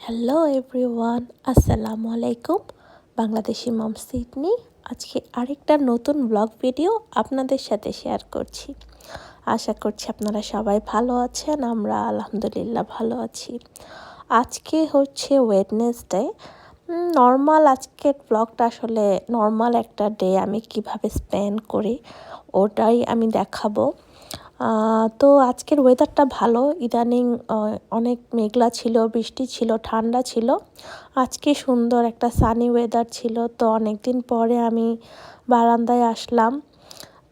Hello everyone, আসসালামু আলাইকুম। বাংলাদেশি মম Sydney আজকে আরেকটা নতুন ব্লগ ভিডিও আপনাদের সাথে শেয়ার করছি। আশা করছি আপনারা সবাই ভালো আছেন, আমরা আলহামদুলিল্লাহ ভালো আছি। আজকে হচ্ছে ওয়েডনেসডে। নর্মাল আজকের ব্লগটা আসলে নর্মাল একটা ডে আমি কিভাবে স্পেন্ড করি ওটাই আমি দেখাবো। তো আজকের ওয়েদারটা ভালো, ইদানিং অনেক মেঘলা ছিল, বৃষ্টি ছিল, ঠান্ডা ছিল। আজকে সুন্দর একটা সানি ওয়েদার ছিল, তো অনেক দিন পরে আমি বারান্দায় আসলাম।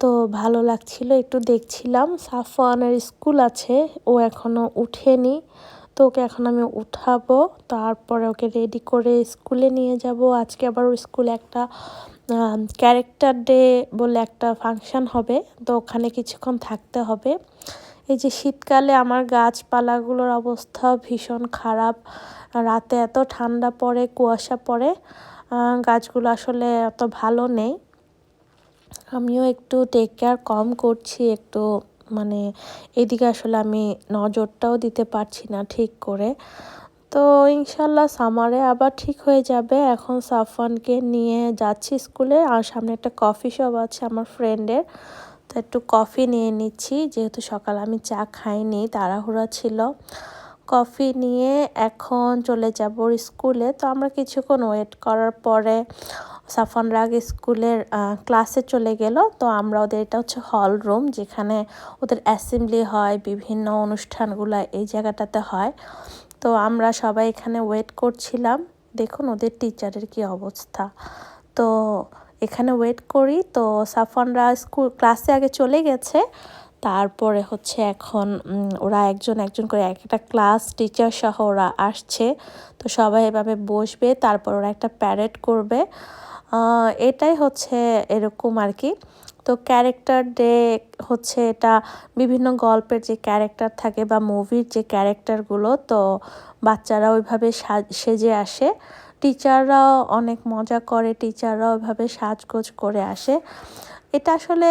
তো ভালো লাগছিল, একটু দেখছিলাম। সাফওয়ানের স্কুল আছে, ও এখনও উঠেনি, তো ওকে এখন আমি উঠাবো, তারপরে ওকে রেডি করে স্কুলে নিয়ে যাব। আজকে আবার স্কুলে একটা ক্যারেক্টার ডে বলে একটা ফাংশন হবে, তো ওখানে কিছুক্ষণ থাকতে হবে। এই যে শীতকালে আমার গাছপালাগুলোর অবস্থা ভীষণ খারাপ। রাতে এত ঠান্ডা পড়ে, কুয়াশা পড়ে, গাছগুলো আসলে এত ভালো নেই। আমিও একটু টেক কেয়ার কম করছি, একটু মানে এদিকে আসলে আমি নজরটাও দিতে পারছি না ঠিক করে। তো ইনশাল্লাহ সামারে আবার ঠিক হয়ে যাবে। এখন সাফওয়ানকে নিয়ে যাচ্ছি স্কুলে, আর সামনে একটা কফি শপ আছে আমার ফ্রেন্ডের, তো একটু কফি নিয়ে নিচ্ছি, যেহেতু সকাল আমি চা খাইনি, তাড়াহুড়া ছিল। কফি নিয়ে এখন চলে যাব স্কুলে। তো আমরা কিছুক্ষণ ওয়েট করার পরে সাফওয়ানরা আগে স্কুলের ক্লাসে চলে গেল। তো আমরা ওদের, এটা হচ্ছে হল রুম, যেখানে ওদের অ্যাসেম্বলি হয়, বিভিন্ন অনুষ্ঠানগুলো এই জায়গাটাতে হয়। তো আমরা সবাই এখানে ওয়েট করছিলাম। দেখুন ওদের টিচারের কি অবস্থা। তো এখানে ওয়েট করি, তো সাফওয়ানরা স্কুল ক্লাসে আগে চলে গেছে, তারপরে হচ্ছে এখন ওরা একজন একজন করে একটা ক্লাস টিচার সহ ওরা আসছে। তো সবাই এভাবে বসবে, তারপর ওরা একটা প্যারেড করবে। এটাই হচ্ছে এরকম আর কি। তো ক্যারেক্টার ডে হচ্ছে এটা, বিভিন্ন গল্পের যে ক্যারেক্টার থাকে বা মুভির যে ক্যারেক্টারগুলো, তো বাচ্চারা ওইভাবে সেজে আসে, টিচাররাও অনেক মজা করে, টিচাররাও ওইভাবে সাজগোজ করে আসে। এটা আসলে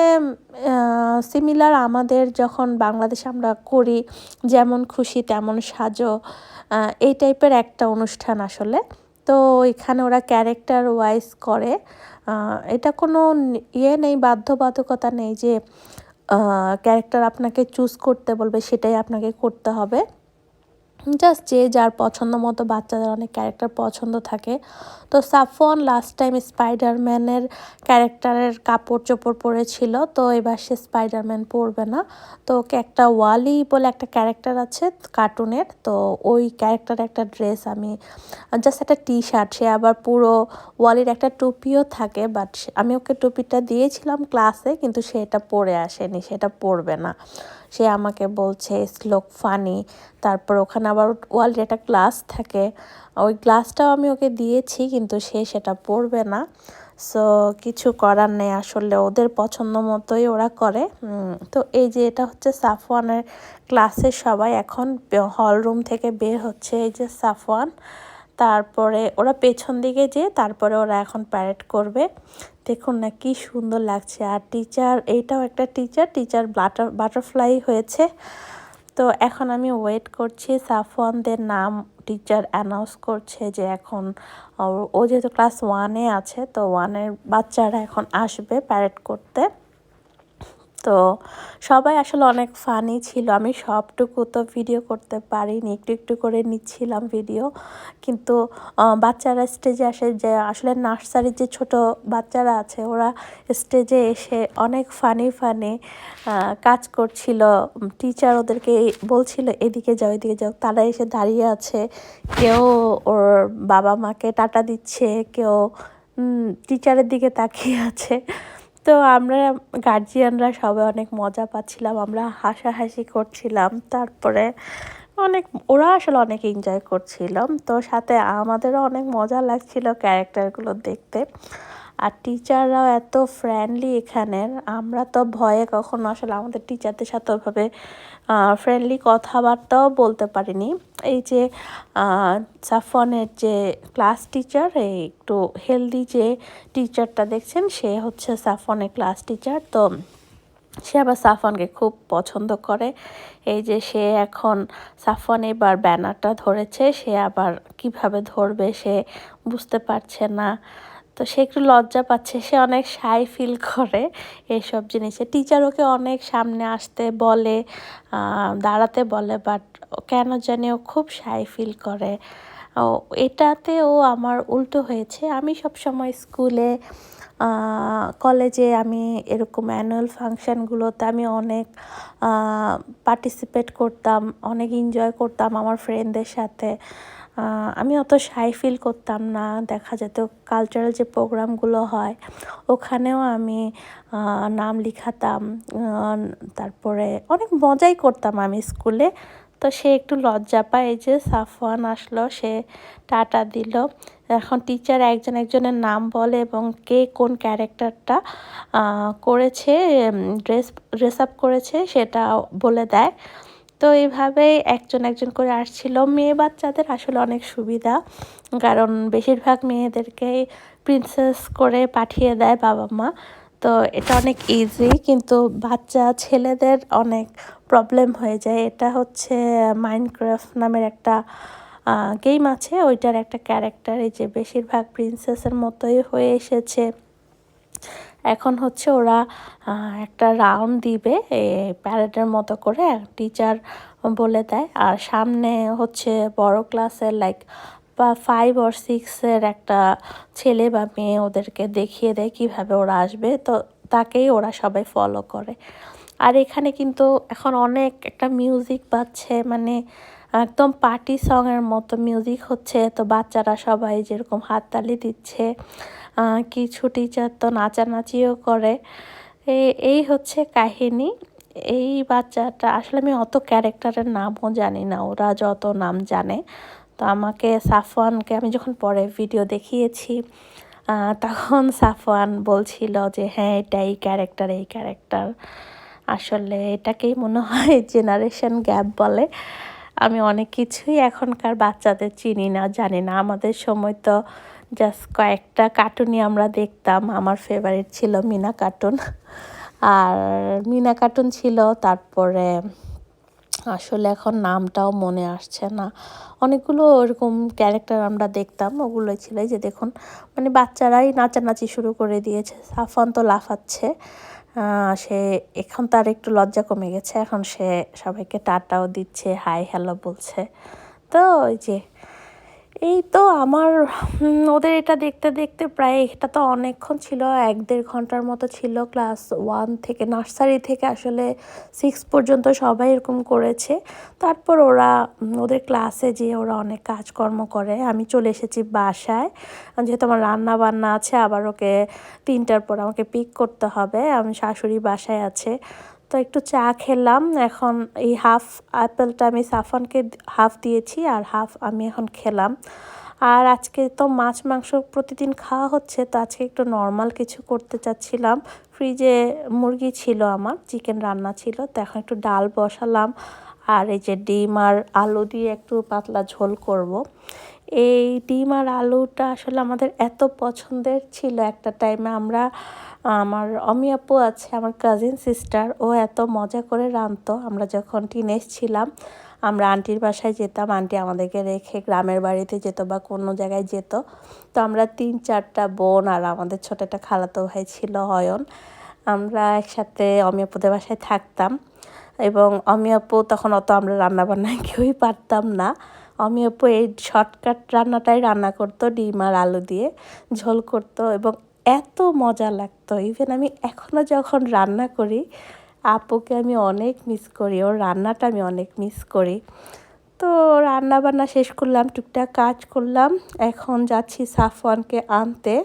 সিমিলার আমাদের যখন বাংলাদেশে আমরা করি, যেমন খুশি তেমন সাজো, এই টাইপের একটা অনুষ্ঠান আসলে। তো এখানে ওরা ক্যারেক্টার ওয়াইজ করে, এটা কোনো ইয়ে নেই, বাধ্যবাধকতা নেই যে ক্যারেক্টার আপনাকে চুজ করতে বলবে সেটাই আপনাকে করতে হবে। জাস্ট যে যার পছন্দ মতো, বাচ্চাদের অনেক ক্যারেক্টার পছন্দ থাকে। তো সাফওয়ান লাস্ট টাইম স্পাইডারম্যানের ক্যারেক্টারের কাপড় চোপড় পরেছিল, তো এবার সে স্পাইডারম্যান পরবে না। তো ওকে একটা ওয়ালি বলে একটা ক্যারেক্টার আছে কার্টুনের, তো ওই ক্যারেক্টারের একটা ড্রেস, আমি জাস্ট একটা টি শার্ট, সে আবার পুরো ওয়ালির একটা টুপিও থাকে, বাট আমি ওকে টুপিটা দিয়েছিলাম ক্লাসে, কিন্তু সে এটা পরে আসেনি, সেটা পরবে না। সে আমাকে বলছে স্লোক ফানি। তারপর ওখানে আবার ওয়ালের একটা গ্লাস থাকে, ওই গ্লাসটাও আমি ওকে দিয়েছি, কিন্তু সে সেটা পরবে না। সো কিছু করার নেই, আসলে ওদের পছন্দ মতোই ওরা করে। তো এই যে এটা হচ্ছে সাফওয়ানের ক্লাসের সবাই এখন হল রুম থেকে বের হচ্ছে, এই যে সাফওয়ান, তারপরে ওরা পেছন দিকে যেয়ে তারপরে ওরা এখন প্যারেড করবে। দেখুন না কি সুন্দর লাগছে। আর টিচার, এইটাও একটা টিচার বাটারফ্লাই হয়েছে। তো এখন আমি ওয়েট করছি, সাফওয়ানদের নাম টিচার অ্যানাউন্স করছে যে এখন ও যেহেতু ক্লাস 1-এ আছে, তো 1-এর বাচ্চারা এখন আসবে প্যারেড করতে। তো সবাই আসলে অনেক ফানি ছিল, আমি সবটুকু তো ভিডিও করতে পারিনি, একটু একটু করে নিচ্ছিলাম ভিডিও। কিন্তু বাচ্চারা স্টেজে আসে, যে আসলে নার্সারির যে ছোট বাচ্চারা আছে, ওরা স্টেজে এসে অনেক ফানি কাজ করছিল। টিচার ওদেরকে বলছিল এদিকে যাও এদিকে যাও, তারা এসে দাঁড়িয়ে আছে, কেউ ওর বাবা মাকে টাটা দিচ্ছে, কেউ টিচারের দিকে তাকিয়ে আছে। তো আমরা গার্জিয়ানরা সবাই অনেক মজা পাচ্ছিলাম, আমরা হাসাহাসি করছিলাম, তারপরে অনেক, ওরা আসলে অনেক এনজয় করছিলাম। তো সাথে আমাদেরও অনেক মজা লাগছিল ক্যারেক্টারগুলো দেখতে। আর টিচাররাও এত ফ্রেন্ডলি এখানের, আমরা তো ভয়ে কখনো আসলে আমাদের টিচারদের সাথে ওইভাবে ফ্রেন্ডলি কথাবার্তাও বলতে পারিনি। এই যে সাফওয়ানের যে ক্লাস টিচার, এই একটু হেলদি যে টিচারটা দেখছেন, সে হচ্ছে সাফওয়ানের ক্লাস টিচার। তো সে আবার সাফওয়ানকে খুব পছন্দ করে। এই যে সে এখন সাফওয়ান এবার ব্যানারটা ধরেছে, সে আবার কিভাবে ধরবে সে বুঝতে পারছে না। তো সে একটু লজ্জা পাচ্ছে, সে অনেক শাই ফিল করে এইসব জিনিসে। টিচার ওকে অনেক সামনে আসতে বলে, দাঁড়াতে বলে, বাট কেন জানি ও খুব শাই ফিল করে। ও এটাতে ও আমার উল্টো হয়েছে। আমি সবসময় স্কুলে, কলেজে আমি এরকম অ্যানুয়াল ফাংশানগুলোতে আমি অনেক পার্টিসিপেট করতাম, অনেক এনজয় করতাম আমার ফ্রেন্ডদের সাথে। আমি অত শাই ফিল করতাম না। দেখা যেত কালচারাল যে প্রোগ্রামগুলো হয় ওখানেও আমি নাম লিখাতাম, তারপরে অনেক মজাই করতাম আমি স্কুলে। তো সে একটু লজ্জা পায়। এই যে সাফওয়ান আসলো, সে টাটা দিল। এখন টিচার একজন একজনের নাম বলে এবং কে কোন ক্যারেক্টারটা করেছে, ড্রেস আপ করেছে সেটা বলে দেয়। তো এইভাবেই একজন একজন করে আসছিল। মেয়ে বাচ্চাদের আসলে অনেক সুবিধা, কারণ বেশিরভাগ মেয়েদেরকেই প্রিন্সেস করে পাঠিয়ে দেয় বাবা মা। তো এটা অনেক ইজি, কিন্তু বাচ্চা ছেলেদের অনেক প্রবলেম হয়ে যায়। এটা হচ্ছে মাইনক্রাফট নামের একটা গেম আছে, ওইটার একটা ক্যারেক্টার এই যে বেশিরভাগ প্রিন্সেসের মতোই হয়ে এসেছে। এখন হচ্ছে ওরা একটা রাউন্ড দিবে প্যারেডের মতো করে, টিচার বলে দেয়। আর সামনে হচ্ছে বড় ক্লাসের লাইক বা 5 or 6-এর একটা ছেলে বা মেয়ে ওদেরকে দেখিয়ে দেয় কিভাবে ওরা আসবে, তো তাকেই ওরা সবাই ফলো করে। আর এখানে কিন্তু এখন অনেক একটা মিউজিক বাজছে, মানে একদম পার্টি সংয়ের মতো মিউজিক হচ্ছে। তো বাচ্চারা সবাই যেরকম হাততালি দিচ্ছে, কিছু টিচার তো নাচানাচিও করে। এই হচ্ছে কাহিনী। এই বাচ্চাটা আসলে আমি অত ক্যারেক্টারের নামও জানি না, ওরা যত নাম জানে। তো আমাকে সাফওয়ানকে আমি যখন পরে ভিডিও দেখিয়েছি, তখন সাফওয়ান বলছিল যে হ্যাঁ এটা এই ক্যারেক্টার, এই ক্যারেক্টার। আসলে এটাকেই মনে হয় জেনারেশন গ্যাপ বলে। আমি অনেক কিছুই এখনকার বাচ্চাদের চিনি না, জানি না। আমাদের সময় তো জাস্ট কয়েকটা কার্টুনই আমরা দেখতাম। আমার ফেভারিট ছিল মিনা কার্টুন, আর মিনা কার্টুন ছিল। তারপরে আসলে এখন নামটাও মনে আসছে না। অনেকগুলো ওরকম ক্যারেক্টার আমরা দেখতাম, ওগুলোই ছিল। যে দেখুন, মানে বাচ্চারাই নাচানাচি শুরু করে দিয়েছে। সাফওয়ান তো লাফাচ্ছে। সে এখন তার একটু লজ্জা কমে গেছে, এখন সে সবাইকে টাটাও দিচ্ছে, হাই হ্যালো বলছে। তো ওই যে এই তো আমার ওদের এটা দেখতে দেখতে প্রায়, এটা তো অনেকক্ষণ ছিল, 1-1.5 ঘন্টার মতো ছিল। ক্লাস 1 থেকে, নার্সারি থেকে আসলে 6 পর্যন্ত সবাই এরকম করেছে। তারপর ওরা ওদের ক্লাসে যেয়ে ওরা অনেক কাজকর্ম করে। আমি চলে এসেছি বাসায়, যেহেতু আমার রান্না বান্না আছে, আবার ওকে 3টার পর আমাকে পিক করতে হবে। আমি শাশুড়ি বাসায় আছে। তো একটু চা খেলাম। এখন এই হাফ অ্যাপেলটা আমি সাফওয়ানকে হাফ দিয়েছি, আর হাফ আমি এখন খেলাম। আর আজকে তো মাছ মাংস প্রতিদিন খাওয়া হচ্ছে, তো আজকে একটু নর্মাল কিছু করতে চাচ্ছিলাম। ফ্রিজে মুরগি ছিল, আমার চিকেন রান্না ছিল, তো এখন একটু ডাল বসালাম। আর এই যে ডিম আর আলু দিয়ে একটু পাতলা ঝোল করব। এই ডিম আর আলুটা আসলে আমাদের এত পছন্দের ছিল একটা টাইমে। আমার অমি আপু আছে, আমার কাজিন সিস্টার, ও এত মজা করে রাঁধতো। আমরা যখন টিনেজ ছিলাম, আমরা আন্টির বাসায় যেতাম, আন্টি আমাদেরকে রেখে গ্রামের বাড়িতে যেত বা কোনো জায়গায় যেত। তো আমরা 3-4টা বোন আর আমাদের ছোট একটা খালাতো ভাই ছিল অয়ন, আমরা একসাথে অমি আপুদের বাসায় থাকতাম। এবং অমি আপু তখন অত আমরা রান্নাবান্নায় কেউই পারতাম না। অমি আপু এই শর্টকাট রান্নাটাই রান্না করতো, ডিম আর আলু দিয়ে ঝোল করতো, এবং এত মজা লাগতো। ইভেন আমি এখনও যখন রান্না করি, আপুকে আমি অনেক মিস করি, ওর রান্নাটা আমি অনেক মিস করি। তো রান্না বান্না শেষ করলাম, টুকটাক কাজ করলাম, এখন যাচ্ছি সাফওয়ানকে আনতে।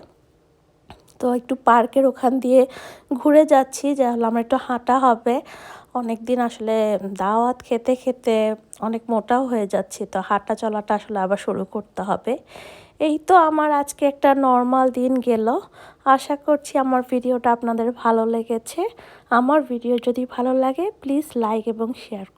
তো একটু পার্কের ওখান দিয়ে ঘুরে যাচ্ছি, যে আমার একটু হাঁটা হবে। অনেক দিন আসলে দাওয়াত খেতে খেতে অনেক মোটাও হয়ে যাচ্ছি, তো হাঁটা চলাটা আসলে আবার শুরু করতে হবে। এই তো আমার আজকে একটা নর্মাল দিন গেল। আশা করছি আমার ভিডিওটা আপনাদের ভালো লেগেছে। আমার ভিডিও যদি ভালো লাগে প্লিজ লাইক এবং শেয়ার করুন।